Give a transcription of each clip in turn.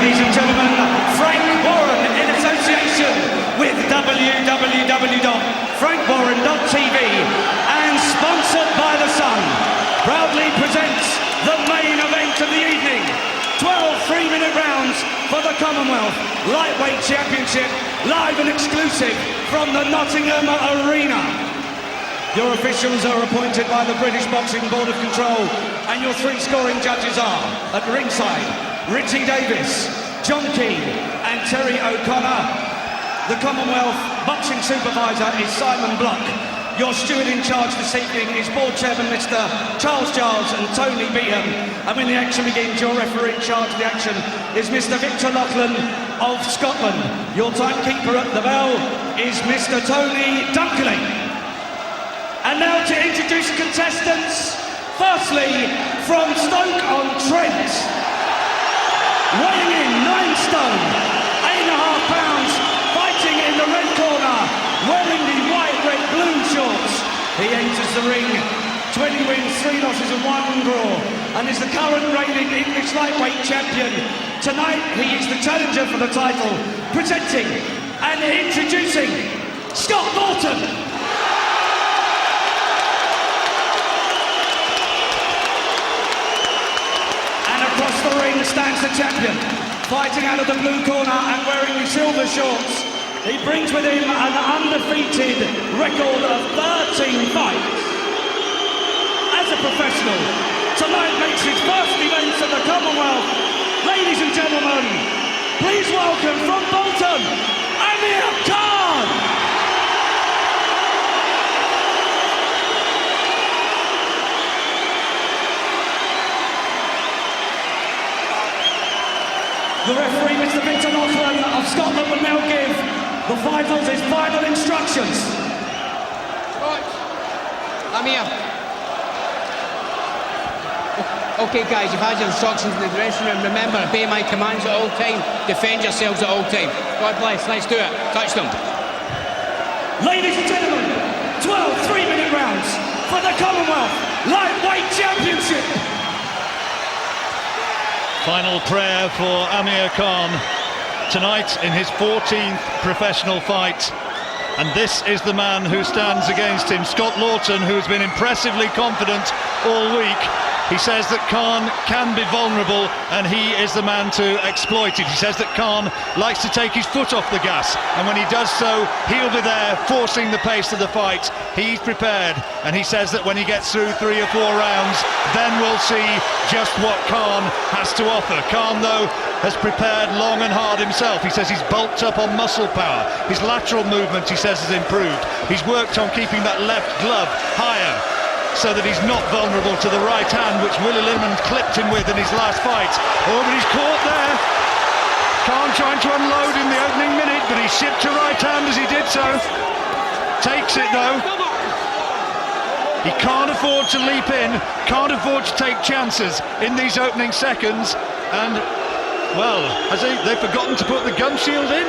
ladies and gentlemen, Frank Warren in association with www.frankwarren.tv and sponsored by The Sun, proudly presents the main event of the evening. 12 3-minute rounds for the Commonwealth Lightweight Championship, live and exclusive from the Nottingham Arena. Your officials are appointed by the British Boxing Board of Control, and your 3 scoring judges are, at ringside, Richie Davis, John Keane and Terry O'Connor. The Commonwealth Boxing Supervisor is Simon Block. Your steward in charge this evening is Board Chairman Mr. Charles Giles and Tony Beeham. And when the action begins, your referee in charge of the action is Mr. Victor Lachlan of Scotland. Your timekeeper at the bell is Mr. Tony Dunkley. And now to introduce contestants. Firstly, from Stoke-on-Trent, weighing in 9 stone, 8.5 pounds, fighting in the red corner, wearing the white, red, blue shorts. He enters the ring, 20 wins, 3 losses and 1 draw, and is the current reigning English lightweight champion. Tonight, he is the challenger for the title, presenting and introducing Scott Lawton. Across the ring stands the champion, fighting out of the blue corner and wearing the silver shorts. He brings with him an undefeated record of 13 fights. As a professional, tonight makes his first event at the Commonwealth. Ladies and gentlemen, please welcome from Bolton, Amir Khan! The referee, Mr. Victor Lachlan of Scotland, will now give the fighters his final instructions. Right. Amir. Okay, guys, you've had your instructions in the dressing room. Remember, obey my commands at all time. Defend yourselves at all time. God bless. Let's do it. Touch them. Ladies and gentlemen, 12 3-minute rounds for the Commonwealth Lightweight Championship. Final prayer for Amir Khan tonight in his 14th professional fight. And this is the man who stands against him, Scott Lawton, who's been impressively confident all week. He says that Khan can be vulnerable and he is the man to exploit it. He says that Khan likes to take his foot off the gas, and when he does so, he'll be there forcing the pace of the fight. He's prepared, and he says that when he gets through 3 or 4 rounds, then we'll see just what Khan has to offer. Khan, though, has prepared long and hard himself. He says he's bulked up on muscle power. His lateral movement, he says, has improved. He's worked on keeping that left glove higher, so that he's not vulnerable to the right hand, which Willie Limond clipped him with in his last fight. Oh, but he's caught there. Khan trying to unload in the opening minute, but he shipped to right hand as he did so. Takes it, though. He can't afford to leap in, can't afford to take chances in these opening seconds. And, well, has they've forgotten to put the gum shield in?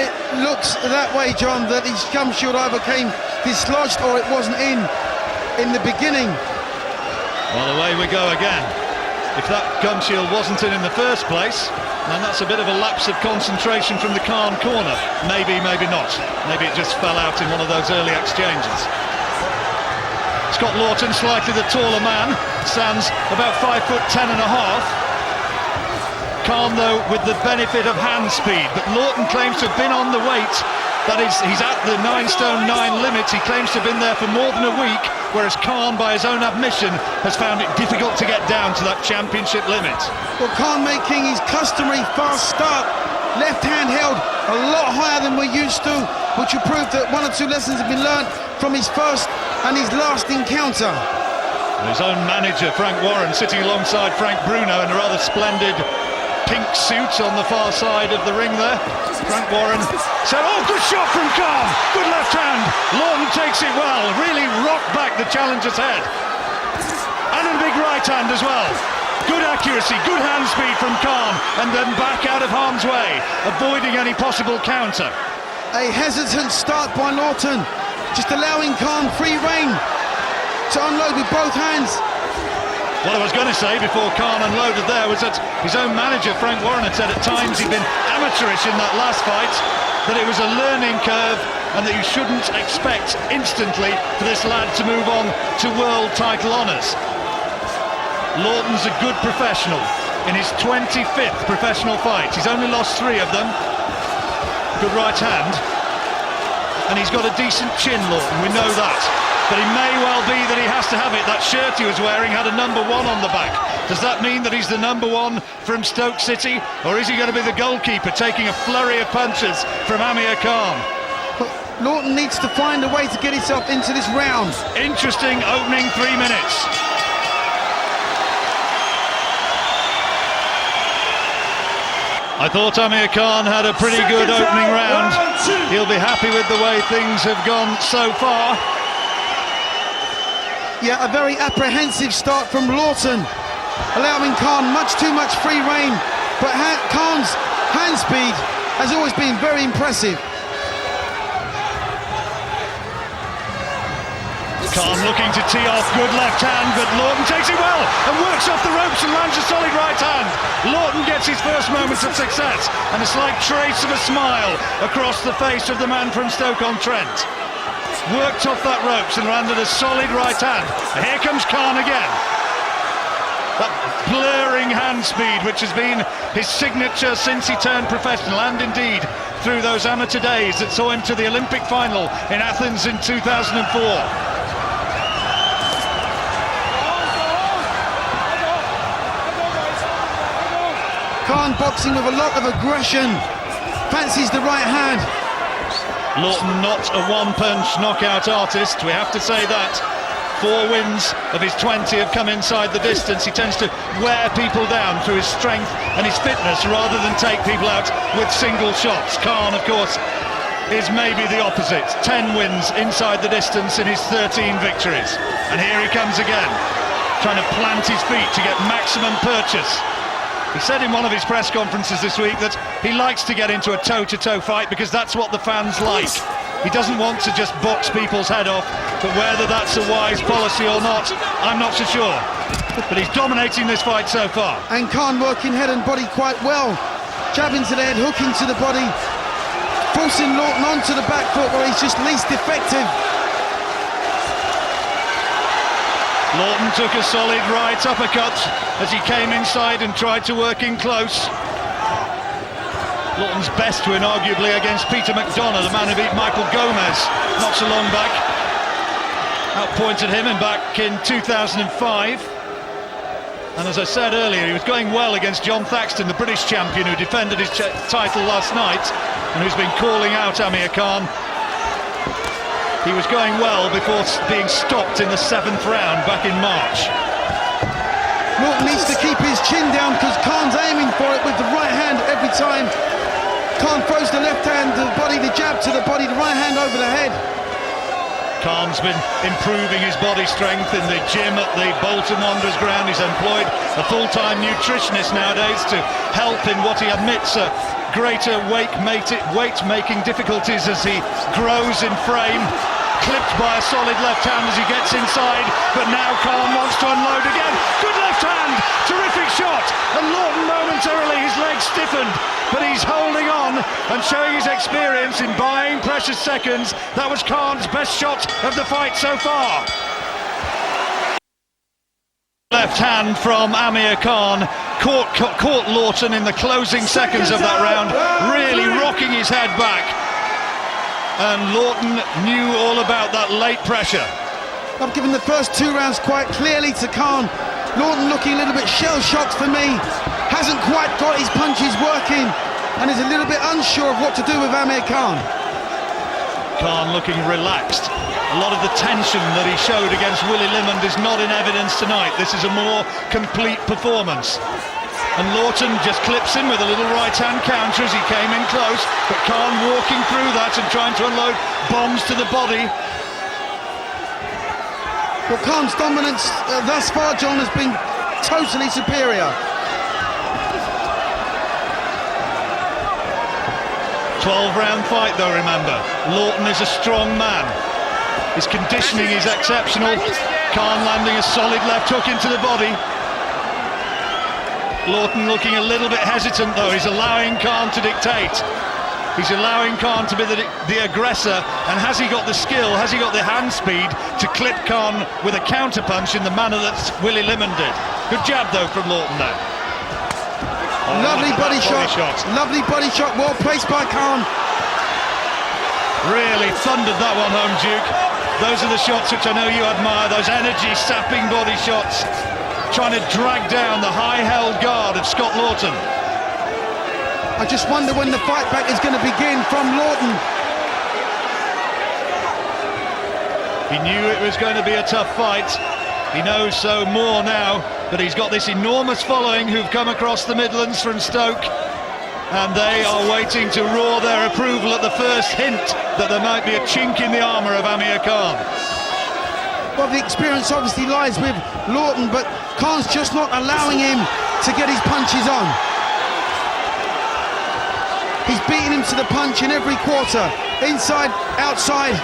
It looks that way, John, that his gum shield either came dislodged or it wasn't in the beginning. Well, away we go again. If that gum shield wasn't in the first place, then that's a bit of a lapse of concentration from the Khan corner. Maybe, maybe not. Maybe it just fell out in one of those early exchanges. Scott Lawton, slightly the taller man, stands about 5'10.5". Khan, though, with the benefit of hand speed, but Lawton claims to have been on the weight. That is, he's at the 9 stone 9 limit. He claims to have been there for more than a week, whereas Khan, by his own admission, has found it difficult to get down to that championship limit. Well, Khan making his customary fast start, left hand held a lot higher than we're used to, which will prove that 1 or 2 lessons have been learned from his first and his last encounter. His own manager, Frank Warren, sitting alongside Frank Bruno in a rather splendid pink suit on the far side of the ring there. Frank Warren said, oh, good shot from Khan, good left hand. Lawton takes it well, really rocked back the challenger's head. And a big right hand as well. Good accuracy, good hand speed from Khan, and then back out of harm's way, avoiding any possible counter. A hesitant start by Lawton, just allowing Khan free rein to unload with both hands. What I was going to say before Khan unloaded there was that his own manager, Frank Warren, had said at times he'd been amateurish in that last fight, that it was a learning curve and that you shouldn't expect instantly for this lad to move on to world title honours. Lawton's a good professional in his 25th professional fight. He's only lost 3 of them. Good right hand. And he's got a decent chin, Lawton, we know that. But it may well be that he has to have it. That shirt he was wearing had a number 1 on the back. Does that mean that he's the number 1 from Stoke City? Or is he going to be the goalkeeper taking a flurry of punches from Amir Khan? But Lawton needs to find a way to get himself into this round. Interesting opening 3 minutes. I thought Amir Khan had a pretty good opening round. He'll be happy with the way things have gone so far. Yeah, a very apprehensive start from Lawton, allowing Khan much too much free rein, but Khan's hand speed has always been very impressive. Khan looking to tee off, good left hand, but Lawton takes it well and works off the ropes and lands a solid right hand. Lawton gets his first moments of success and a slight trace of a smile across the face of the man from Stoke-on-Trent. Worked off that ropes and landed a solid right hand. And here comes Khan again. That blurring hand speed, which has been his signature since he turned professional, and indeed through those amateur days that saw him to the Olympic final in Athens in 2004. Khan boxing with a lot of aggression, fancies the right hand. Lawton not a one-punch knockout artist, we have to say that. 4 wins of his 20 have come inside the distance. He tends to wear people down through his strength and his fitness rather than take people out with single shots. Khan, of course, is maybe the opposite. 10 wins inside the distance in his 13 victories. And here he comes again, trying to plant his feet to get maximum purchase. He said in one of his press conferences this week that he likes to get into a toe-to-toe fight because that's what the fans like. He doesn't want to just box people's head off, but whether that's a wise policy or not, I'm not so sure. But he's dominating this fight so far. And Khan working head and body quite well. Jabbing to the head, hooking to the body, forcing Lawton onto the back foot where he's just least effective. Lawton took a solid right uppercut as he came inside and tried to work in close. Lawton's best win arguably against Peter McDonough, the man who beat Michael Gomez not so long back. Outpointed him back in 2005. And as I said earlier, he was going well against John Thaxton, the British champion who defended his title last night and who's been calling out Amir Khan. He was going well before being stopped in the 7th round back in March. Lawton needs to keep his chin down because Khan's aiming for it with the right hand every time. Khan throws the left hand to the body, the jab to the body, the right hand over the head. Khan's been improving his body strength in the gym at the Bolton Wanderers ground. He's employed a full-time nutritionist nowadays to help in what he admits are greater weight-making difficulties as he grows in frame. Clipped by a solid left hand as he gets inside, but now Khan wants to unload again. Good left hand, terrific shot, and Lawton momentarily, his legs stiffened, but he's holding on and showing his experience in buying precious seconds. That was Khan's best shot of the fight so far. Left hand from Amir Khan caught Lawton in the closing seconds of that round, really rocking his head back. And Lawton knew all about that late pressure. I've given the first 2 rounds quite clearly to Khan. Lawton looking a little bit shell-shocked for me. Hasn't quite got his punches working and is a little bit unsure of what to do with Amir Khan. Khan looking relaxed. A lot of the tension that he showed against Willie Limond is not in evidence tonight. This is a more complete performance. And Lawton just clips in with a little right-hand counter as he came in close, but Khan walking through that and trying to unload bombs to the body. Well, Khan's dominance thus far, John, has been totally superior. 12-round fight, though, remember. Lawton is a strong man. His conditioning is exceptional. Khan landing a solid left hook into the body. Lawton looking a little bit hesitant though. He's allowing Khan to dictate. He's allowing Khan to be the aggressor, and has he got the skill, has he got the hand speed to clip Khan with a counter punch in the manner that Willie Limon did? Good jab though from Lawton there. Lovely body shot. Lovely body shot, well placed by Khan. Really thundered that one home, Duke. Those are the shots which I know you admire, those energy-sapping body shots, trying to drag down the high-held guard of Scott Lawton. I just wonder when the fight back is going to begin from Lawton. He knew it was going to be a tough fight. He knows so more now, but he's got this enormous following who've come across the Midlands from Stoke, and they are waiting to roar their approval at the first hint that there might be a chink in the armour of Amir Khan. Well, the experience obviously lies with Lawton, but Khan's just not allowing him to get his punches on. He's beating him to the punch in every quarter, inside, outside.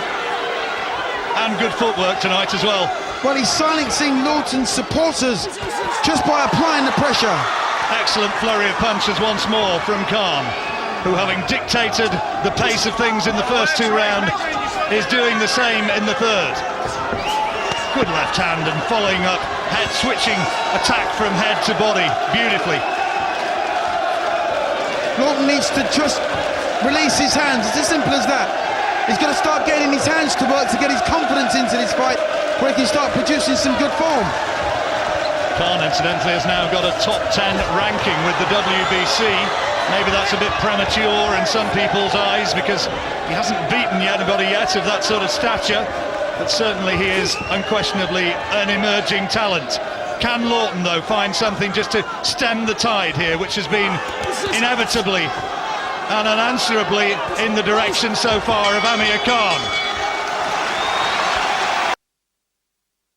And good footwork tonight as well. Well, he's silencing Lawton's supporters just by applying the pressure. Excellent flurry of punches once more from Khan, who, having dictated the pace of things in the first two rounds, is doing the same in the third. Good left hand and following up, head switching attack from head to body beautifully. Lawton needs to just release his hands. It's as simple as that. He's got to start getting his hands to work to get his confidence into this fight, where he can start producing some good form. Khan, incidentally, has now got a top 10 ranking with the WBC. Maybe that's a bit premature in some people's eyes, because he hasn't beaten anybody yet of that sort of stature, but certainly he is unquestionably an emerging talent. Can Lawton, though, find something just to stem the tide here, which has been inevitably and unanswerably in the direction so far of Amir Khan?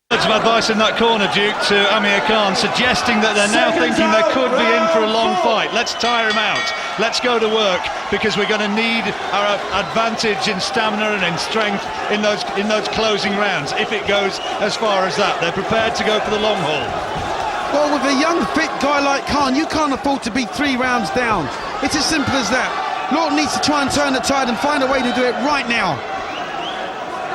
Words of advice in that corner, Duke, to Amir Khan, suggesting that they're now thinking they could be in for a long fight. Let's tire him out. Let's go to work, because we're going to need our advantage in stamina and in strength in those closing rounds, if it goes as far as that. They're prepared to go for the long haul. Well, with a young, fit guy like Khan, you can't afford to be 3 rounds down. It's as simple as that. Lawton needs to try and turn the tide and find a way to do it right now.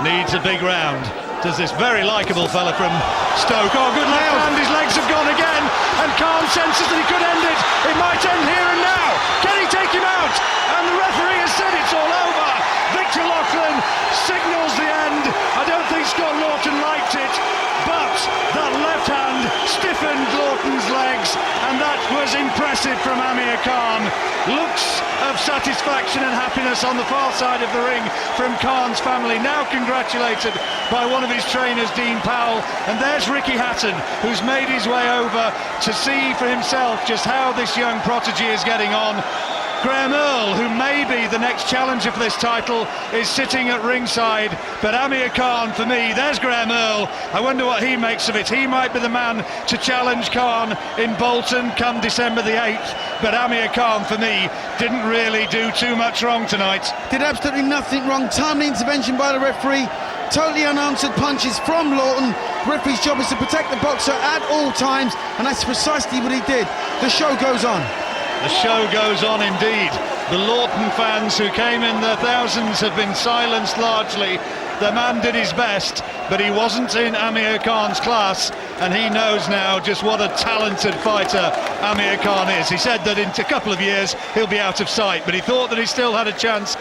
Needs a big round. Does this very likeable fella from Stoke. Oh, good left hand, his legs have gone again, and Khan senses that he could end it. It might end here and now. Can he take him out? And the referee has said it's all over. Victor Loughlin signals the end. I don't think Scott Lawton liked it, but that left hand stiffened Lawton's legs, and that was impressive from Amir Khan. Looks of satisfaction and happiness on the far side of the ring from Khan's family, now congratulated by one of his trainers, Dean Powell. And there's Ricky Hatton, who's made his way over to see for himself just how this young prodigy is getting on. Graham Earl, who may be the next challenger for this title, is sitting at ringside. But Amir Khan, for me, there's Graham Earl. I wonder what he makes of it. He might be the man to challenge Khan in Bolton come December the 8th. But Amir Khan, for me, didn't really do too much wrong tonight. Did absolutely nothing wrong. Timely intervention by the referee. Totally unanswered punches from Lawton. The referee's job is to protect the boxer at all times, and that's precisely what he did. The show goes on. The show goes on indeed. The Lawton fans who came in their thousands have been silenced largely. The man did his best, but he wasn't in Amir Khan's class, and he knows now just what a talented fighter Amir Khan is. He said that in a couple of years he'll be out of sight, but he thought that he still had a chance.